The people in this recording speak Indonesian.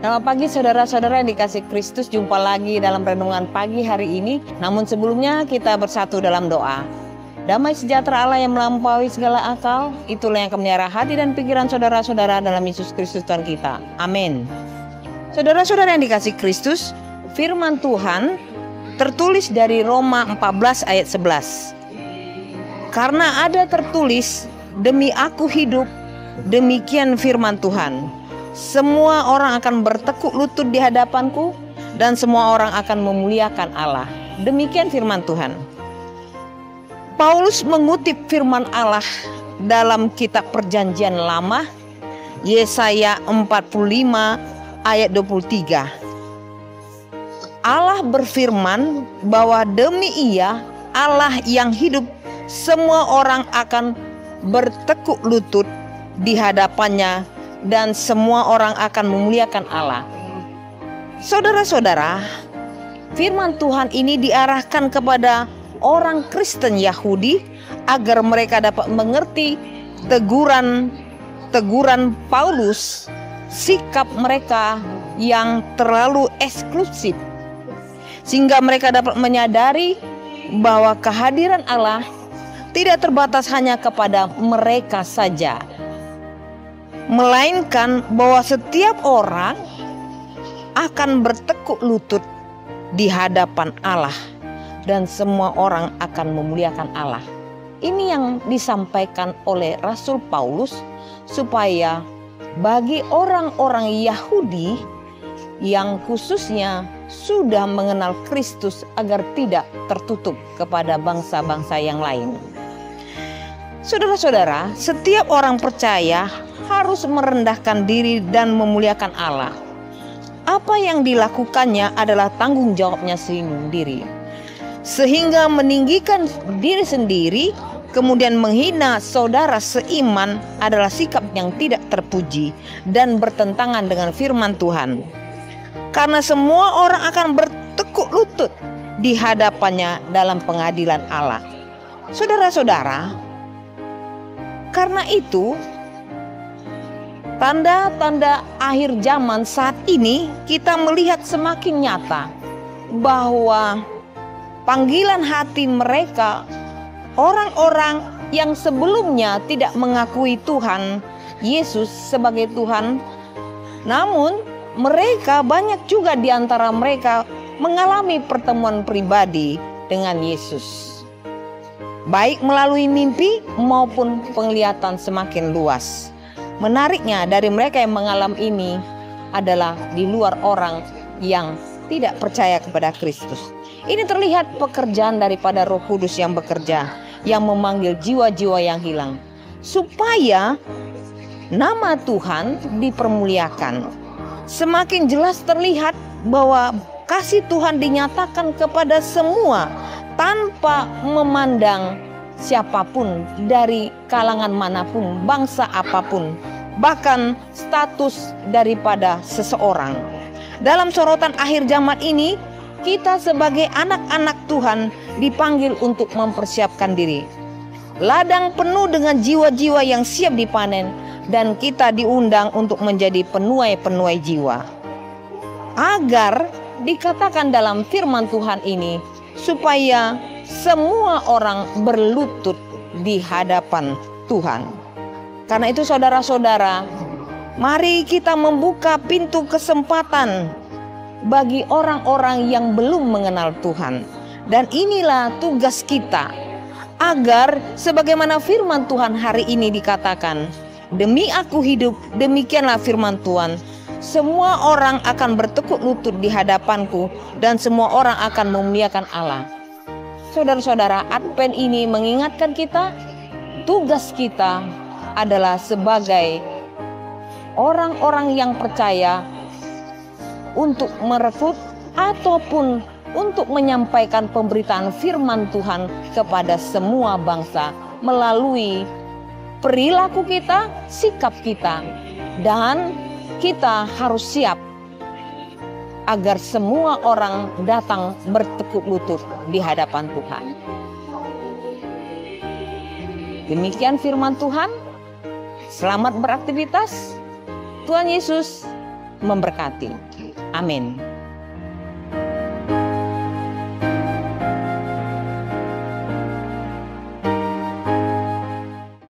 Selamat pagi saudara-saudara yang dikasih Kristus, jumpa lagi dalam renungan pagi hari ini. Namun sebelumnya kita bersatu dalam doa. Damai sejahtera Allah yang melampaui segala akal, itulah yang akan memelihara hati dan pikiran saudara-saudara dalam Yesus Kristus Tuhan kita. Amin. Saudara-saudara yang dikasih Kristus, firman Tuhan tertulis dari Roma 14 ayat 11. Karena ada tertulis, demi aku hidup, demikian firman Tuhan. Semua orang akan bertekuk lutut di hadapanku dan semua orang akan memuliakan Allah. Demikian firman Tuhan. Paulus mengutip firman Allah dalam kitab Perjanjian Lama, Yesaya 45 ayat 23. Allah berfirman bahwa demi Ia, Allah yang hidup, semua orang akan bertekuk lutut di hadapannya dan semua orang akan memuliakan Allah. Saudara-saudara, firman Tuhan ini diarahkan kepada orang Kristen Yahudi agar mereka dapat mengerti teguran Paulus, sikap mereka yang terlalu eksklusif, sehingga mereka dapat menyadari bahwa kehadiran Allah tidak terbatas hanya kepada mereka saja, melainkan bahwa setiap orang akan bertekuk lutut di hadapan Allah dan semua orang akan memuliakan Allah. Ini yang disampaikan oleh Rasul Paulus supaya bagi orang-orang Yahudi yang khususnya sudah mengenal Kristus agar tidak tertutup kepada bangsa-bangsa yang lain. Saudara-saudara, setiap orang percaya harus merendahkan diri dan memuliakan Allah. Apa yang dilakukannya adalah tanggung jawabnya sendiri. Sehingga meninggikan diri sendiri, kemudian menghina saudara seiman adalah sikap yang tidak terpuji dan bertentangan dengan firman Tuhan. Karena semua orang akan bertekuk lutut di hadapannya dalam pengadilan Allah. Saudara-saudara, karena itu tanda-tanda akhir zaman saat ini kita melihat semakin nyata bahwa panggilan hati mereka, orang-orang yang sebelumnya tidak mengakui Tuhan Yesus sebagai Tuhan, namun mereka banyak juga di antara mereka mengalami pertemuan pribadi dengan Yesus, baik melalui mimpi maupun penglihatan semakin luas. Menariknya, dari mereka yang mengalami ini adalah di luar orang yang tidak percaya kepada Kristus. Ini terlihat pekerjaan daripada Roh Kudus yang bekerja, yang memanggil jiwa-jiwa yang hilang, supaya nama Tuhan dipermuliakan. Semakin jelas terlihat bahwa kasih Tuhan dinyatakan kepada semua tanpa memandang siapapun, dari kalangan manapun, bangsa apapun, bahkan status daripada seseorang. Dalam sorotan akhir zaman ini, kita sebagai anak-anak Tuhan dipanggil untuk mempersiapkan diri. Ladang penuh dengan jiwa-jiwa yang siap dipanen, dan kita diundang untuk menjadi penuai-penuai jiwa. Agar dikatakan dalam firman Tuhan ini, supaya semua orang berlutut di hadapan Tuhan. Karena itu saudara-saudara, mari kita membuka pintu kesempatan bagi orang-orang yang belum mengenal Tuhan. Dan inilah tugas kita, agar sebagaimana firman Tuhan hari ini dikatakan, demi aku hidup, demikianlah firman Tuhan, semua orang akan bertekuk lutut di hadapanku dan semua orang akan memuliakan Allah. Saudara-saudara, Advent ini mengingatkan kita, tugas kita adalah sebagai orang-orang yang percaya untuk merekrut ataupun untuk menyampaikan pemberitaan firman Tuhan kepada semua bangsa melalui perilaku kita, sikap kita, dan kita harus siap agar semua orang datang bertekuk lutut di hadapan Tuhan. Demikian firman Tuhan. Selamat beraktivitas. Tuhan Yesus memberkati. Amin.